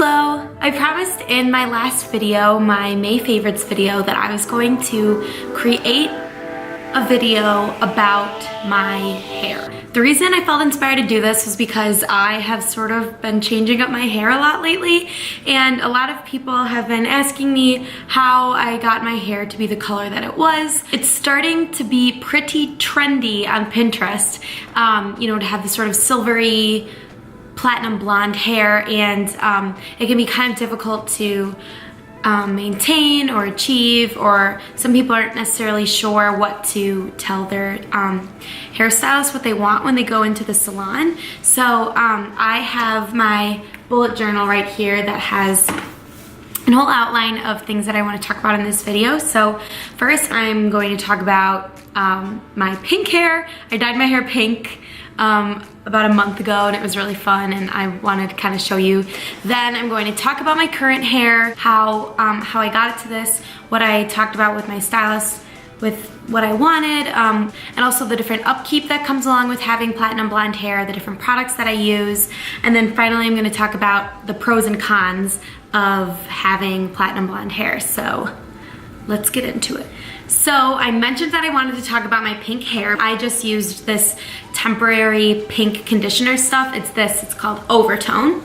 Hello! I promised in my last video, my May favorites video, that I was going to create a video about my hair. The reason I felt inspired to do this was because I have sort of been changing up my hair a lot lately, and a lot of people have been asking me how I got my hair to be the color that it was. It's starting to be pretty trendy on Pinterest, you know, to have this sort of silvery platinum blonde hair, and it can be kind of difficult to maintain or achieve, or some people aren't necessarily sure what to tell their hairstylist what they want when they go into the salon. So I have my bullet journal right here that has a whole outline of things that I want to talk about in this video. So first I'm going to talk about my pink hair. I dyed my hair pink about a month ago, and it was really fun, and I wanted to kind of show you. Then I'm going to talk about my current hair, how I got it to this, what I talked about with my stylist, with what I wanted, and also the different upkeep that comes along with having platinum blonde hair, the different products that I use, and then finally I'm going to talk about the pros and cons of having platinum blonde hair. So let's get into it. So I mentioned that I wanted to talk about my pink hair. I just used this temporary pink conditioner stuff. It's called oVertone.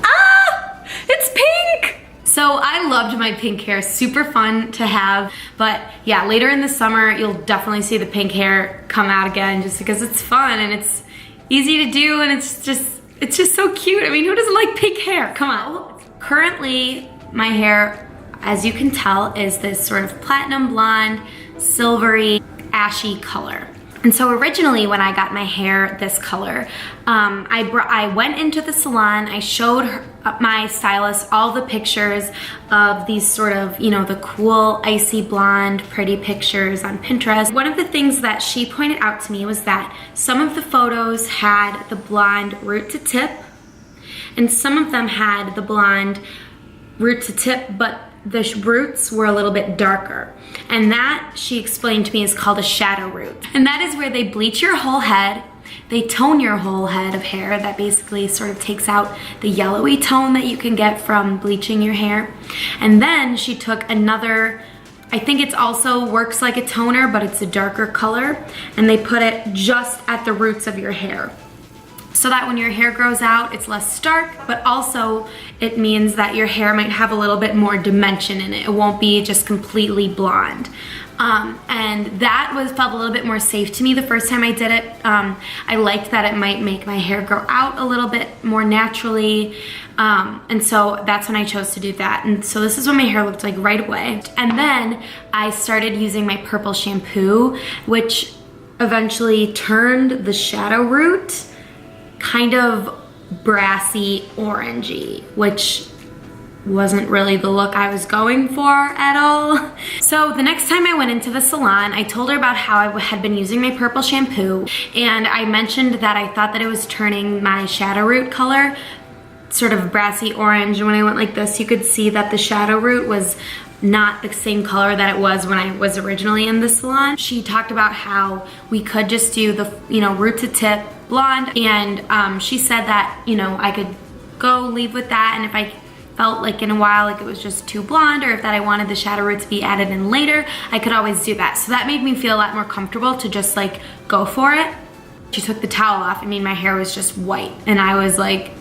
Ah, it's pink! So I loved my pink hair, super fun to have, but yeah, later in the summer, you'll definitely see the pink hair come out again, just because it's fun and it's easy to do, and it's just so cute. I mean, who doesn't like pink hair? Come on. Currently, my hair, as you can tell, is this sort of platinum blonde, silvery, ashy color. And so originally when I got my hair this color, I went into the salon, I showed my stylist all the pictures of these sort of, you know, the cool icy blonde pretty pictures on Pinterest. One of the things that she pointed out to me was that some of the photos had the blonde root to tip, and some of them had the blonde root to tip, but the roots were a little bit darker. And that, she explained to me, is called a shadow root. And that is where they bleach your whole head, they tone your whole head of hair. That basically sort of takes out the yellowy tone that you can get from bleaching your hair. And then she took another, I think it's also works like a toner, but it's a darker color, and they put it just at the roots of your hair, so that when your hair grows out, it's less stark, but also it means that your hair might have a little bit more dimension in it. It won't be just completely blonde. And that felt a little bit more safe to me the first time I did it. I liked that it might make my hair grow out a little bit more naturally. And so that's when I chose to do that. And so this is what my hair looked like right away. And then I started using my purple shampoo, which eventually turned the shadow root kind of brassy orangey, which wasn't really the look I was going for at all. So the next time I went into the salon, I told her about how I had been using my purple shampoo, and I mentioned that I thought that it was turning my shadow root color sort of brassy orange, and when I went like this, you could see that the shadow root was not the same color that it was when I was originally in the salon. She talked about how we could just do the, you know, root to tip blonde, and she said that, you know, I could go leave with that, and if I felt like in a while like it was just too blonde, or if that I wanted the shadow root to be added in later, I could always do that. So that made me feel a lot more comfortable to just like go for it. She took the towel off. I mean, my hair was just white, and I was like,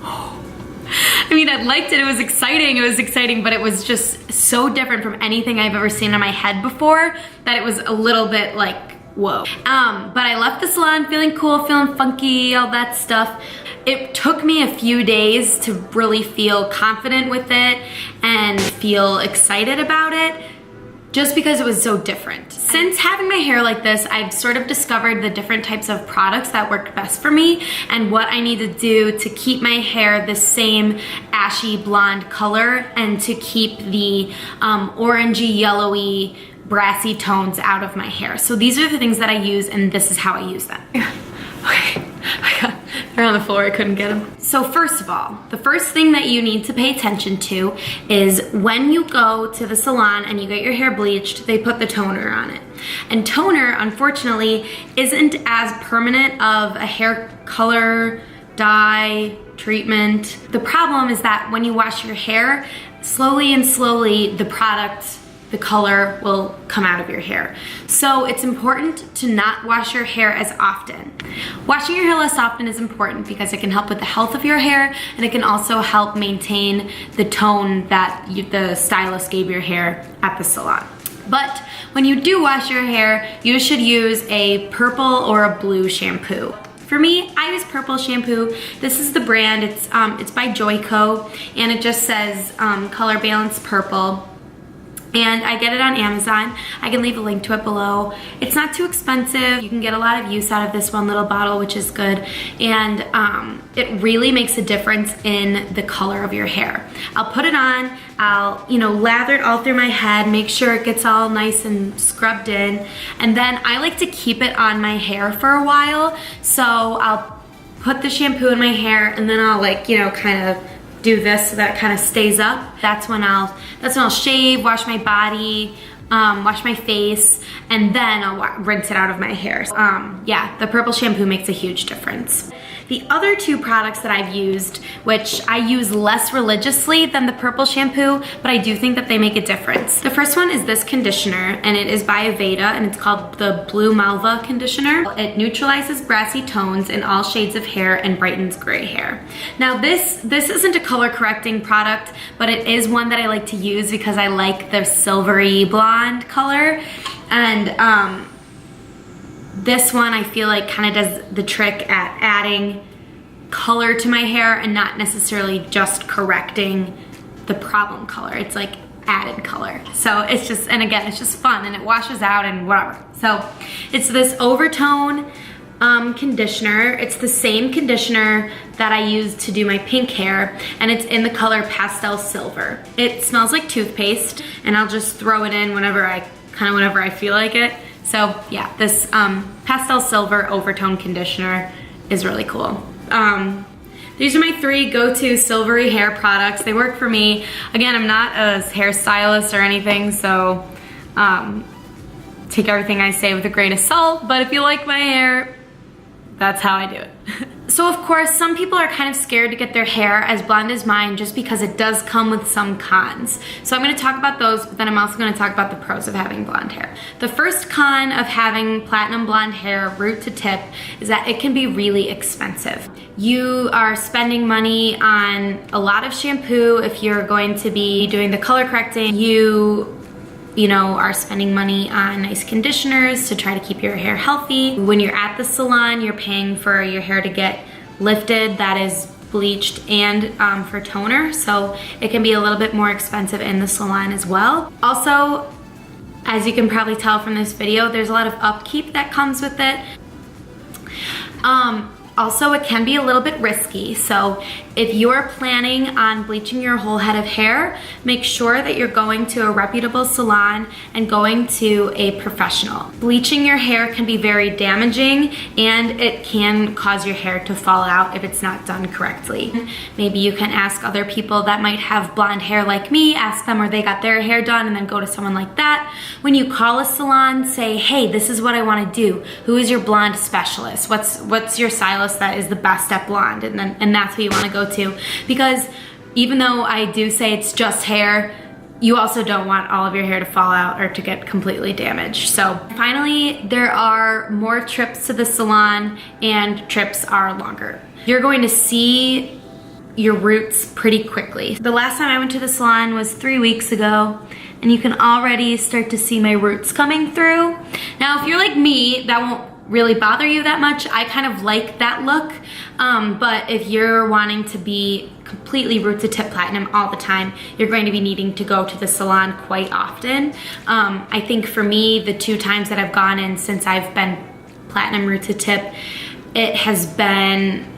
I mean, I liked it, it was exciting, but it was just so different from anything I've ever seen on my head before that it was a little bit like, whoa. But I left the salon feeling cool, feeling funky, all that stuff. It took me a few days to really feel confident with it and feel excited about it, just because it was so different. Since having my hair like this, I've sort of discovered the different types of products that worked best for me and what I need to do to keep my hair the same ashy blonde color and to keep the orangey, yellowy, brassy tones out of my hair. So these are the things that I use, and this is how I use them. Okay, they're on the floor, I couldn't get them. So first of all, the first thing that you need to pay attention to is when you go to the salon and you get your hair bleached, they put the toner on it. And toner, unfortunately, isn't as permanent of a hair color dye, treatment. The problem is that when you wash your hair, slowly and slowly the product, the color will come out of your hair. So it's important to not wash your hair as often. Washing your hair less often is important because it can help with the health of your hair, and it can also help maintain the tone that the stylist gave your hair at the salon. But when you do wash your hair, you should use a purple or a blue shampoo. For me, I use purple shampoo. This is the brand, it's by Joico, and it just says Color Balance Purple. And I get it on Amazon. I can leave a link to it below. It's not too expensive. You can get a lot of use out of this one little bottle, which is good. And it really makes a difference in the color of your hair. I'll put it on, I'll lather it all through my head, make sure it gets all nice and scrubbed in. And then I like to keep it on my hair for a while. So I'll put the shampoo in my hair, and then I'll kind of do this so that it kind of stays up. That's when I'll shave, wash my body, wash my face, and then I'll rinse it out of my hair. Yeah, the purple shampoo makes a huge difference. The other two products that I've used, which I use less religiously than the purple shampoo, but I do think that they make a difference. The first one is this conditioner, and it is by Aveda, and it's called the Blue Malva Conditioner. It neutralizes brassy tones in all shades of hair and brightens gray hair. Now this isn't a color correcting product, but it is one that I like to use because I like the silvery blonde color. And this one I feel like kind of does the trick at adding color to my hair and not necessarily just correcting the problem color. It's like added color. So it's just, and again, it's just fun and it washes out and whatever. So it's this oVertone conditioner. It's the same conditioner that I use to do my pink hair, and it's in the color Pastel Silver. It smells like toothpaste, and I'll just throw it in whenever I feel like it. So yeah, this Pastel Silver oVertone conditioner is really cool. These are my three go-to silvery hair products. They work for me. Again, I'm not a hairstylist or anything, so take everything I say with a grain of salt, but if you like my hair, that's how I do it. So of course, some people are kind of scared to get their hair as blonde as mine just because it does come with some cons. So I'm gonna talk about those, but then I'm also gonna talk about the pros of having blonde hair. The first con of having platinum blonde hair root to tip is that it can be really expensive. You are spending money on a lot of shampoo if you're going to be doing the color correcting. You are spending money on nice conditioners to try to keep your hair healthy. When you're at the salon, you're paying for your hair to get lifted, that is bleached, and for toner. So it can be a little bit more expensive in the salon as well. Also, as you can probably tell from this video, there's a lot of upkeep that comes with it. Also, it can be a little bit risky. So if you're planning on bleaching your whole head of hair, make sure that you're going to a reputable salon and going to a professional. Bleaching your hair can be very damaging, and it can cause your hair to fall out if it's not done correctly. Maybe you can ask other people that might have blonde hair like me, ask them where they got their hair done, and then go to someone like that. When you call a salon, say, hey, this is what I want to do. Who is your blonde specialist? What's your stylist that is the best at blonde? And that's who you want to go to, because even though I do say it's just hair, you also don't want all of your hair to fall out or to get completely damaged. So finally, there are more trips to the salon, and trips are longer. You're going to see your roots pretty quickly. The last time I went to the salon was 3 weeks ago, and you can already start to see my roots coming through. Now, if you're like me, that won't really bother you that much. I kind of like that look, but if you're wanting to be completely root to tip platinum all the time, you're going to be needing to go to the salon quite often. I think for me, the 2 times that I've gone in since I've been platinum root to tip, it has been,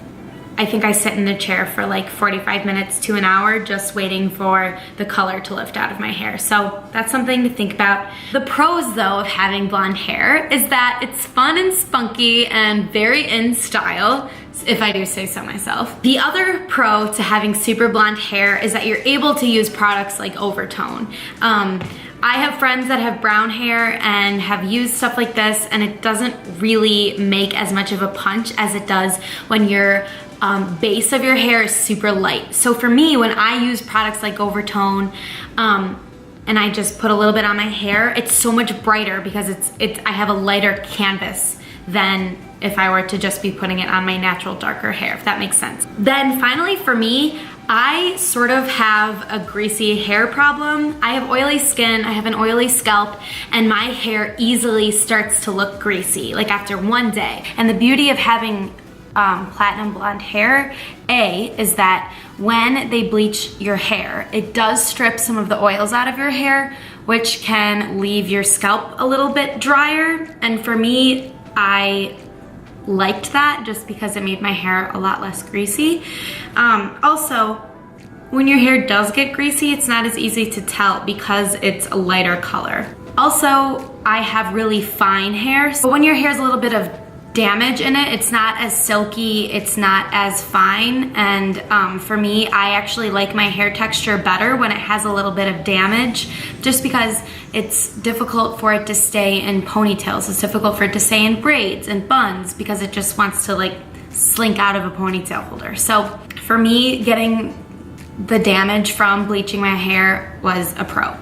I think I sit in the chair for like 45 minutes to an hour just waiting for the color to lift out of my hair. So that's something to think about. The pros though of having blonde hair is that it's fun and spunky and very in style, if I do say so myself. The other pro to having super blonde hair is that you're able to use products like oVertone. I have friends that have brown hair and have used stuff like this, and it doesn't really make as much of a punch as it does when you're base of your hair is super light. So for me, when I use products like oVertone, and I just put a little bit on my hair, it's so much brighter because I have a lighter canvas than if I were to just be putting it on my natural darker hair, if that makes sense. Then finally for me, I sort of have a greasy hair problem. I have oily skin, I have an oily scalp, and my hair easily starts to look greasy, like after one day. And the beauty of having platinum blonde hair, is that when they bleach your hair, it does strip some of the oils out of your hair, which can leave your scalp a little bit drier. And for me, I liked that just because it made my hair a lot less greasy. Also, when your hair does get greasy, it's not as easy to tell because it's a lighter color. Also, I have really fine hair, so when your hair has a little bit of damage in it, it's not as silky, it's not as fine, and for me, I actually like my hair texture better when it has a little bit of damage, just because it's difficult for it to stay in ponytails. It's difficult for it to stay in braids and buns because it just wants to like slink out of a ponytail holder. So for me, getting the damage from bleaching my hair was a pro.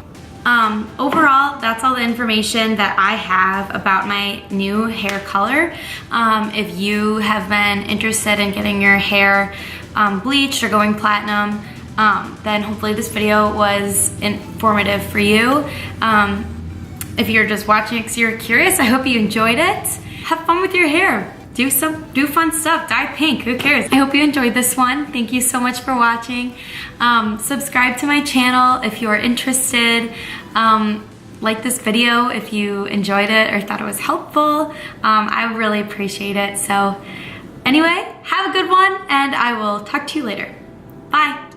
Overall, that's all the information that I have about my new hair color. If you have been interested in getting your hair bleached or going platinum, then hopefully this video was informative for you. If you're just watching because you're curious, I hope you enjoyed it. Have fun with your hair. Do fun stuff, dye pink, who cares? I hope you enjoyed this one. Thank you so much for watching. Subscribe to my channel if you're interested. Like this video if you enjoyed it or thought it was helpful. I would really appreciate it. So anyway, have a good one and I will talk to you later. Bye.